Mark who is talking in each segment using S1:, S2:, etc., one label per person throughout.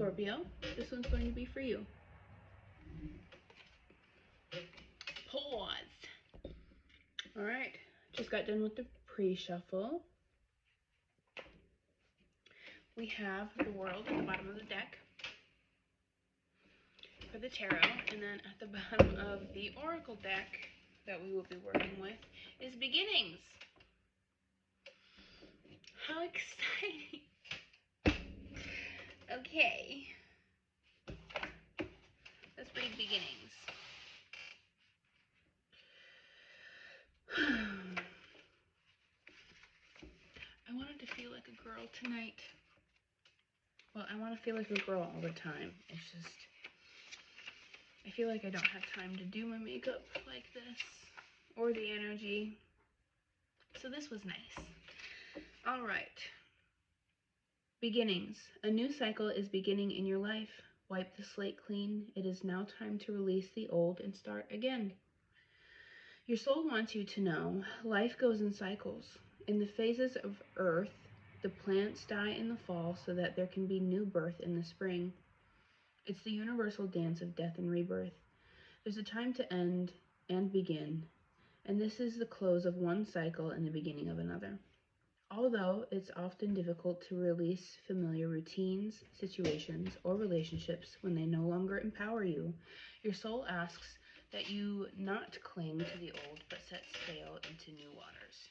S1: Scorpio, this one's going to be for you. Pause. All right, just got done with the pre-shuffle. We have the World at the bottom of the deck for the tarot, and then at the bottom of the Oracle deck that we will be working with is Beginnings. How exciting. Okay. Let's read Beginnings. I wanted to feel like a girl tonight. Well, I want to feel like a girl all the time. It's just, I feel like I don't have time to do my makeup like this, or the energy. So this was nice. All right. Beginnings. A new cycle is beginning in your life. Wipe the slate clean. It is now time to release the old and start again. Your soul wants you to know life goes in cycles. In the phases of earth, the plants die in the fall so that there can be new birth in the spring. It's the universal dance of death and rebirth. There's a time to end and begin, and this is the close of one cycle and the beginning of another. Although it's often difficult to release familiar routines, situations, or relationships when they no longer empower you, your soul asks that you not cling to the old, but set sail into new waters.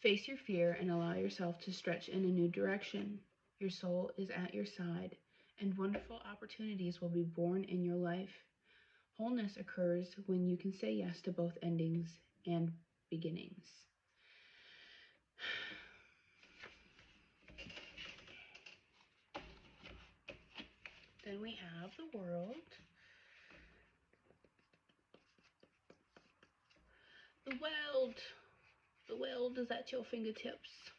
S1: Face your fear and allow yourself to stretch in a new direction. Your soul is at your side, and wonderful opportunities will be born in your life. Wholeness occurs when you can say yes to both endings and beginnings. Then we have the World. The world. The world is at your fingertips.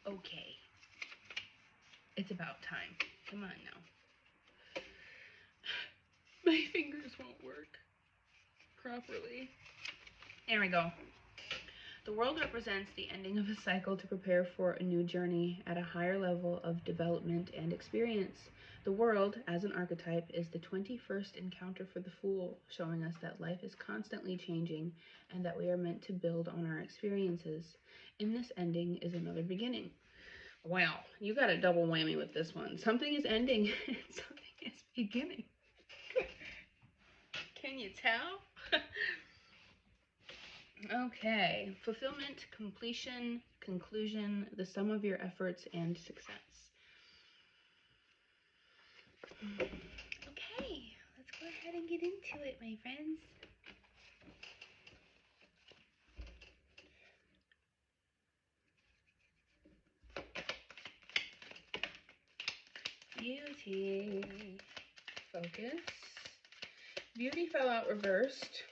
S1: Okay. It's about time. Come on now. My fingers won't work properly. There we go. The World represents the ending of a cycle to prepare for a new journey at a higher level of development and experience. The World, as an archetype, is the 21st encounter for the Fool, showing us that life is constantly changing and that we are meant to build on our experiences. In this ending is another beginning. Wow, you got a double whammy with this one. Something is ending and something is beginning. Can you tell? Okay, fulfillment, completion, conclusion, the sum of your efforts and success. Okay, let's go ahead and get into it, my friends. Beauty. Focus. Beauty fell out reversed.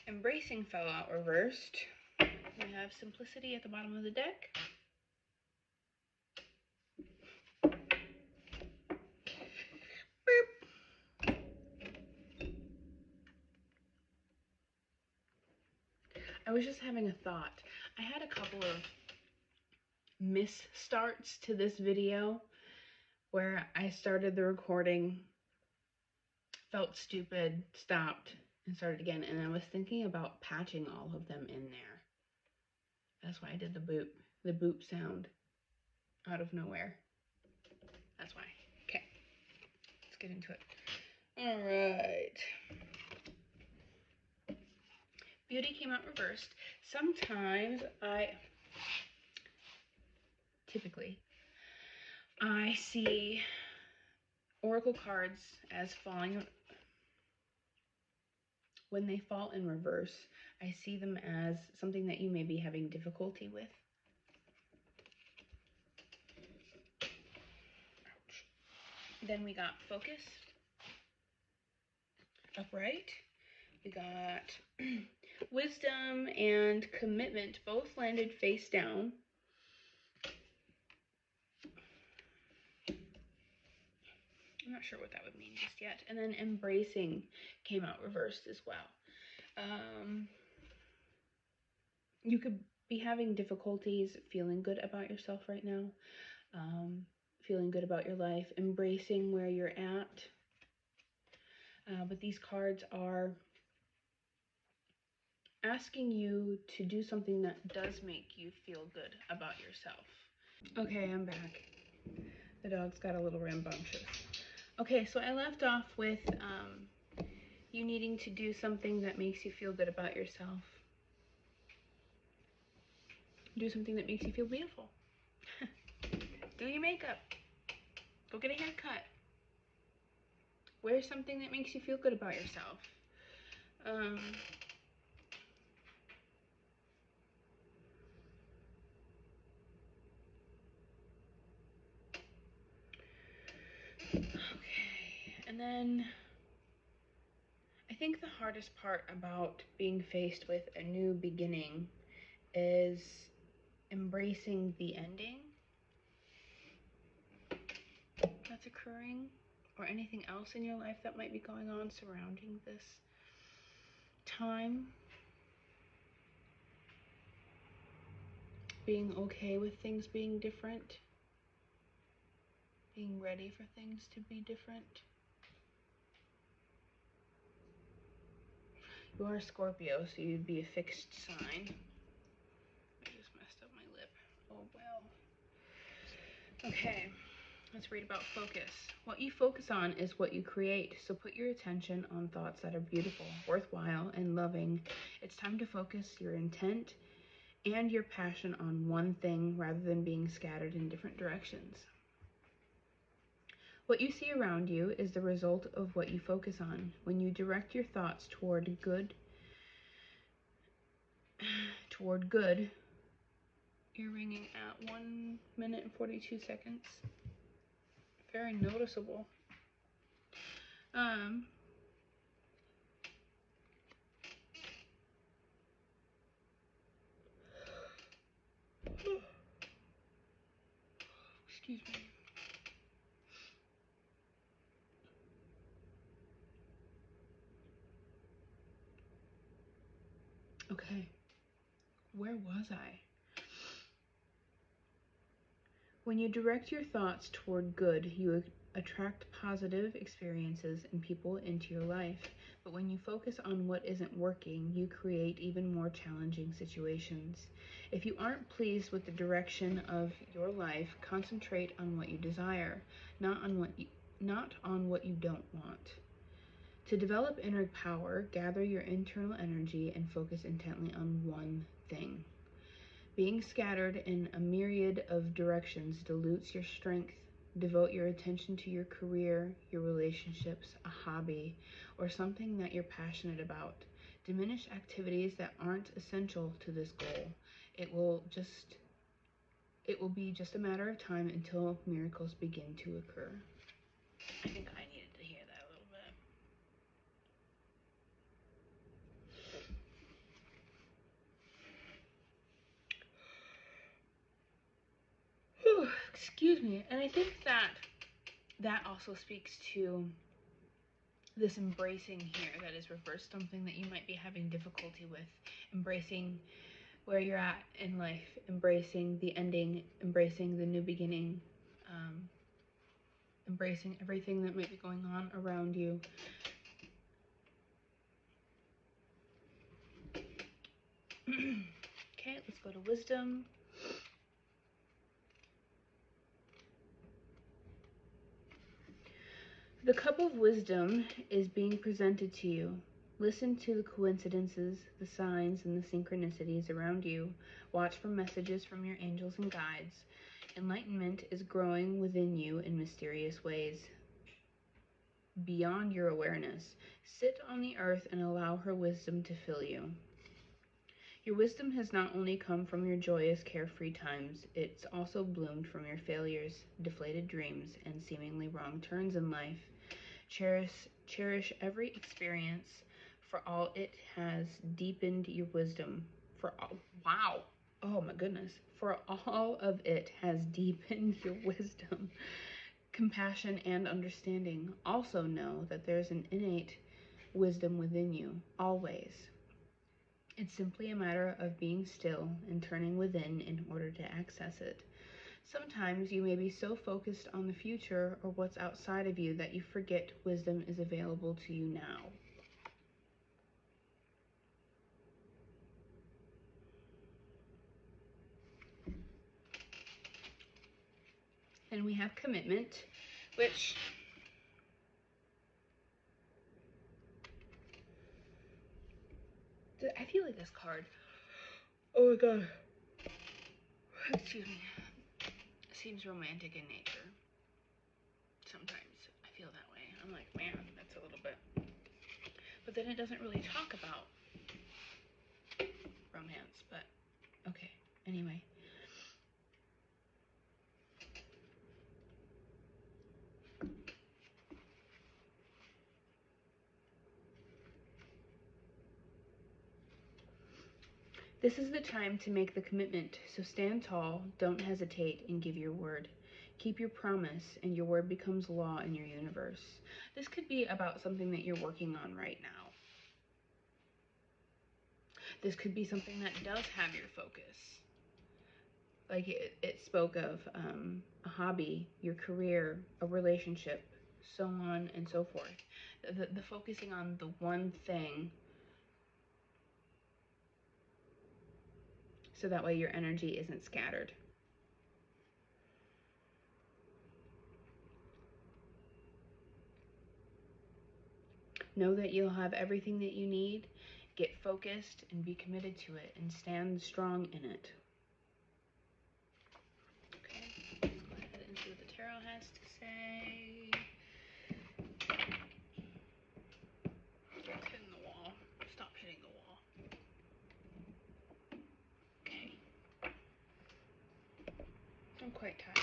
S1: Embracing fell out reversed. We have Simplicity at the bottom of the deck. Boop. I was just having a thought. I had a couple of misstarts to this video where I started the recording, felt stupid, stopped, and started again, and I was thinking about patching all of them in there. That's why I did the boop sound out of nowhere. That's why. Okay, let's get into it. All right. Beauty came out reversed. Sometimes typically, I see oracle cards as falling. When they fall in reverse, I see them as something that you may be having difficulty with. Ouch. Then we got focus, upright. We got wisdom and commitment, both landed face down. I'm not sure what that would mean just yet. And then embracing came out reversed as well. You could be having difficulties feeling good about yourself right now, feeling good about your life, embracing where you're at. But these cards are asking you to do something that does make you feel good about yourself. Okay, I'm back. The dog's got a little rambunctious. Okay, so I left off with you needing to do something that makes you feel good about yourself. Do something that makes you feel beautiful. Do your makeup. Go get a haircut. Wear something that makes you feel good about yourself. Okay, and then I think the hardest part about being faced with a new beginning is embracing the ending that's occurring, or anything else in your life that might be going on surrounding this time. Being okay with things being different. Being ready for things to be different. You are Scorpio, so you'd be a fixed sign. I just messed up my lip. Oh well. Okay, let's read about focus. What you focus on is what you create, so put your attention on thoughts that are beautiful, worthwhile, and loving. It's time to focus your intent and your passion on one thing rather than being scattered in different directions. What you see around you is the result of what you focus on. When you direct your thoughts toward good, you're ringing at 1 minute and 42 seconds. Very noticeable. Excuse me. Okay, where was I? When you direct your thoughts toward good, you attract positive experiences and people into your life. But when you focus on what isn't working, you create even more challenging situations. If you aren't pleased with the direction of your life, concentrate on what you desire, not on what you don't want. To develop inner power, gather your internal energy and focus intently on one thing. Being scattered in a myriad of directions dilutes your strength. Devote your attention to your career, your relationships, a hobby, or something that you're passionate about. Diminish activities that aren't essential to this goal. It will be just a matter of time until miracles begin to occur. I think I needed to hear that a little bit. Excuse me. And I think that also speaks to this embracing here that is reversed, something that you might be having difficulty with. Embracing where you're at in life, embracing the ending, embracing the new beginning, embracing everything that might be going on around you. Okay, let's go to wisdom. The cup of wisdom is being presented to you. Listen to the coincidences, the signs, and the synchronicities around you. Watch for messages from your angels and guides. Enlightenment is growing within you in mysterious ways, beyond your awareness. Sit on the earth and allow her wisdom to fill you. Your wisdom has not only come from your joyous, carefree times, it's also bloomed from your failures, deflated dreams, and seemingly wrong turns in life. Cherish every experience, for all it has deepened your wisdom. Wow. Oh my goodness. For all of it has deepened your wisdom, compassion, and understanding. Also know that there's an innate wisdom within you, always. It's simply a matter of being still and turning within in order to access it. Sometimes you may be so focused on the future or what's outside of you that you forget wisdom is available to you now. And we have commitment, which I feel like this card, oh my god, excuse me, seems romantic in nature. Sometimes I feel that way. I'm like, man, that's a little bit. But then it doesn't really talk about romance, but okay. Anyway. This is the time to make the commitment, so stand tall, don't hesitate, and give your word. Keep your promise, and your word becomes law in your universe. This could be about something that you're working on right now. This could be something that does have your focus. Like it spoke of a hobby, your career, a relationship, so on and so forth. The focusing on the one thing, so that way your energy isn't scattered. Know that you'll have everything that you need. Get focused and be committed to it and stand strong in it. Okay, let's go ahead and see what the tarot has to say. It's hitting the wall. Stop hitting the wall. Okay. I'm quite tired.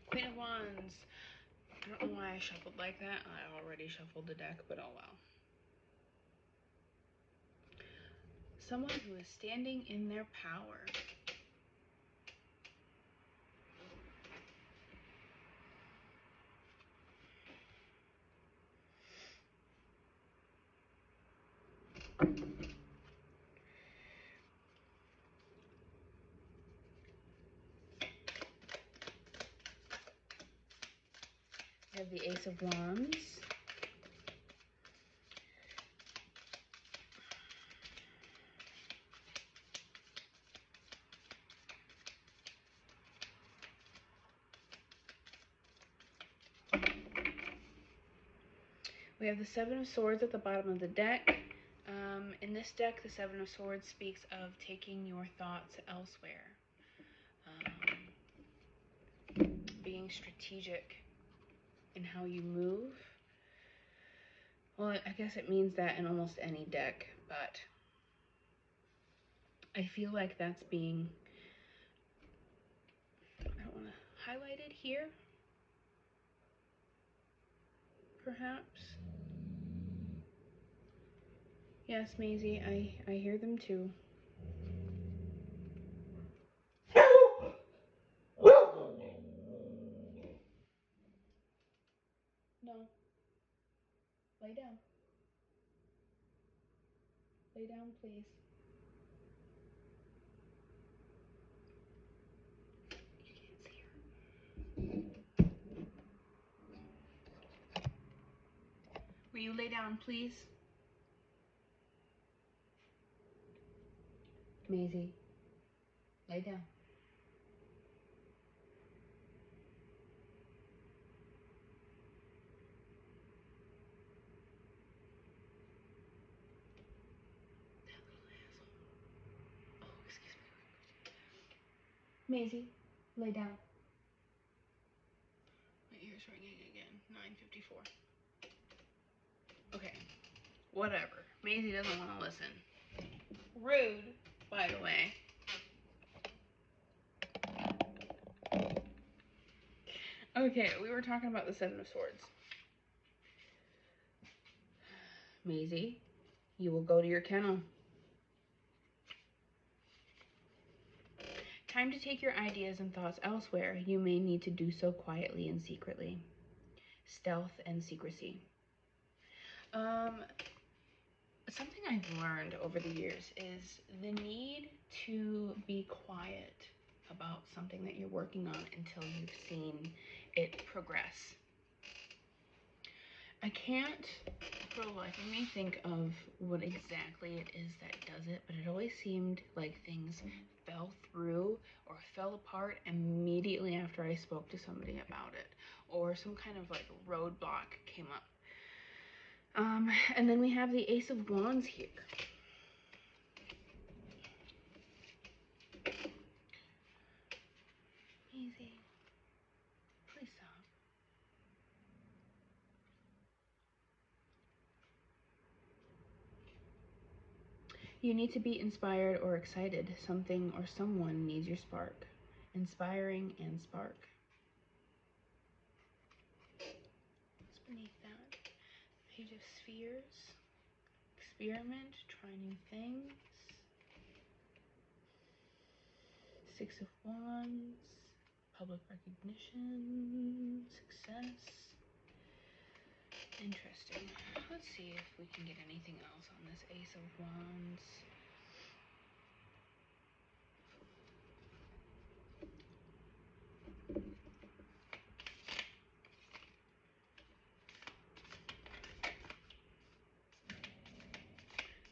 S1: Queen of Wands. I don't know why I shuffled like that. I already shuffled the deck, but oh well. Someone who is standing in their power. We have the Ace of Wands. We have the Seven of Swords at the bottom of the deck. In this deck, the Seven of Swords speaks of taking your thoughts elsewhere. Being strategic in how you move. Well, I guess it means that in almost any deck, but I feel like that's being, I don't want to highlight it here, perhaps. Yes, Maisie, I hear them too. No. Lay down. Lay down, please. You can't see her. Will you lay down, please? Maisie, lay down. Oh, excuse me. Maisie, lay down. My ear's ringing again. 9:54. Okay, whatever. Maisie doesn't want to listen. Rude, by the way. Okay, we were talking about the Seven of Swords. Maisie, you will go to your kennel. Time to take your ideas and thoughts elsewhere. You may need to do so quietly and secretly. Stealth and secrecy. Something I've learned over the years is the need to be quiet about something that you're working on until you've seen it progress. I can't for the life of me think of what exactly it is that does it, but it always seemed like things fell through or fell apart immediately after I spoke to somebody about it, or some kind of like roadblock came up. And then we have the Ace of Wands here. Easy. Please stop. You need to be inspired or excited. Something or someone needs your spark. Inspiring and spark. What's beneath that? Page of Spheres. Experiment. Try new things. Six of Wands. Public recognition. Success. Interesting. Let's see if we can get anything else on this Ace of Wands.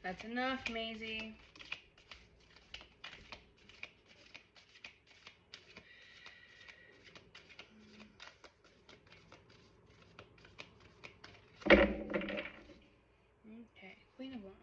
S1: That's enough, Maisie. Okay, Queen of Wands.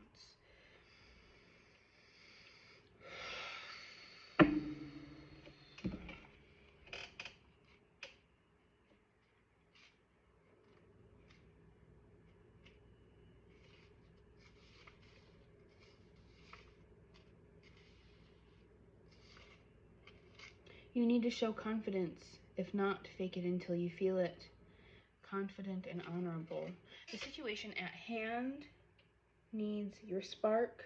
S1: You need to show confidence. If not, fake it until you feel it. Confident and honorable. The situation at hand needs your spark.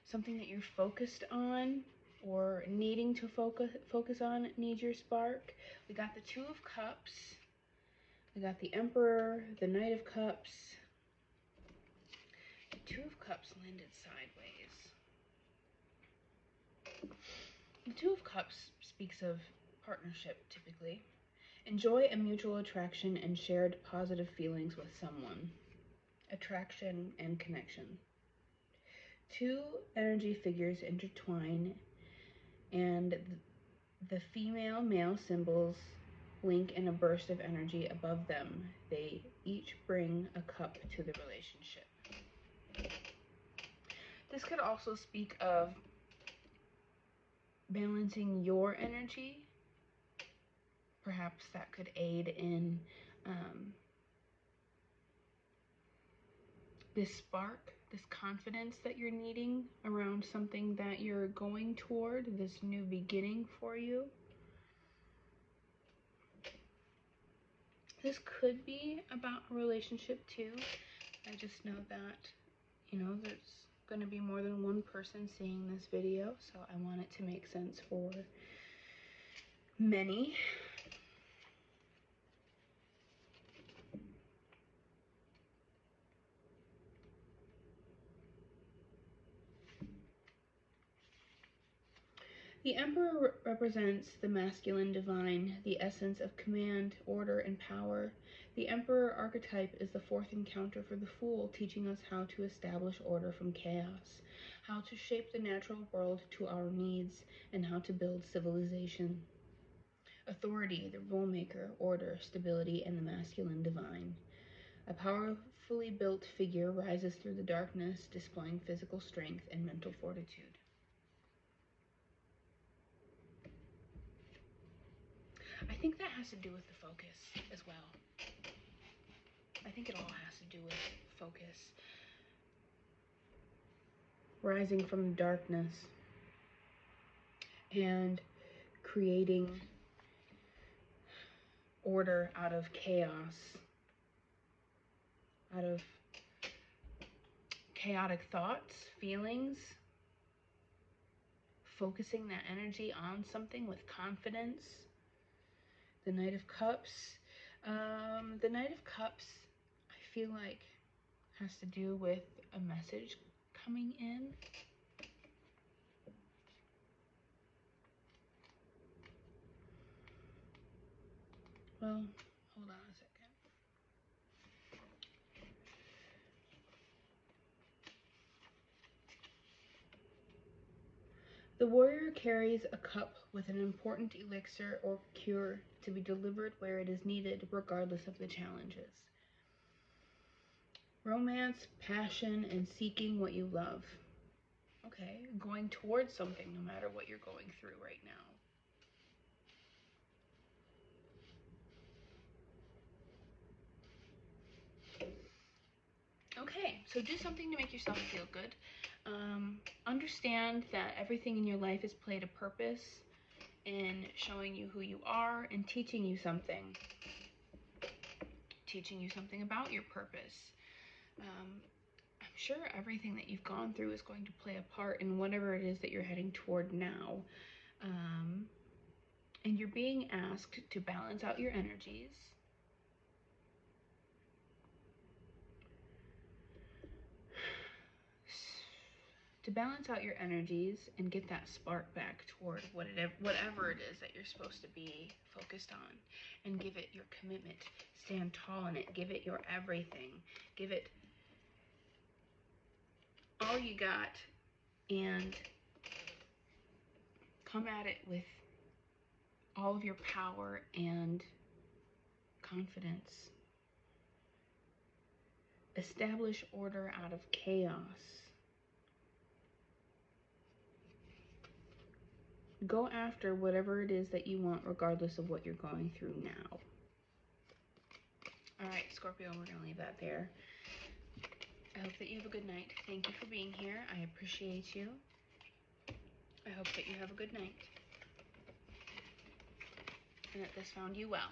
S1: Something that you're focused on or needing to focus on needs your spark. We got the Two of Cups. We got the Emperor, the Knight of Cups. The Two of Cups landed sideways. The Two of Cups speaks of partnership, typically. Enjoy a mutual attraction and shared positive feelings with someone. Attraction and connection. Two energy figures intertwine, and the female-male symbols link in a burst of energy above them. They each bring a cup to the relationship. This could also speak of balancing your energy. Perhaps that could aid in this spark, this confidence that you're needing around something that you're going toward, this new beginning for you. This could be about a relationship too. I just know that, there's going to be more than one person seeing this video, so I want it to make sense for many. The Emperor represents the masculine divine, the essence of command, order, and power. The Emperor archetype is the fourth encounter for the Fool, teaching us how to establish order from chaos, how to shape the natural world to our needs, and how to build civilization. Authority, the rule maker, order, stability, and the masculine divine. A powerfully built figure rises through the darkness, displaying physical strength and mental fortitude. I think that has to do with the focus as well. I think it all has to do with focus. Rising from darkness and creating order out of chaos, out of chaotic thoughts, feelings, focusing that energy on something with confidence. The Knight of Cups. The Knight of Cups, I feel like, has to do with a message coming in. Well, hold on a second. The warrior carries a cup with an important elixir or cure to be delivered where it is needed, regardless of the challenges. Romance, passion, and seeking what you love. Okay, going towards something no matter what you're going through right now. Okay, so do something to make yourself feel good. Understand that everything in your life has played a purpose in showing you who you are and teaching you something about your purpose. I'm sure everything that you've gone through is going to play a part in whatever it is that you're heading toward now. And you're being asked to balance out your energies. To balance out your energies and get that spark back toward whatever it is that you're supposed to be focused on, and give it your commitment. Stand tall in it. Give it your everything. Give it all you got, and come at it with all of your power and confidence. Establish order out of chaos. Go after whatever it is that you want, regardless of what you're going through now. All right, Scorpio, we're going to leave that there. I hope that you have a good night. Thank you for being here. I appreciate you. I hope that you have a good night and that this found you well.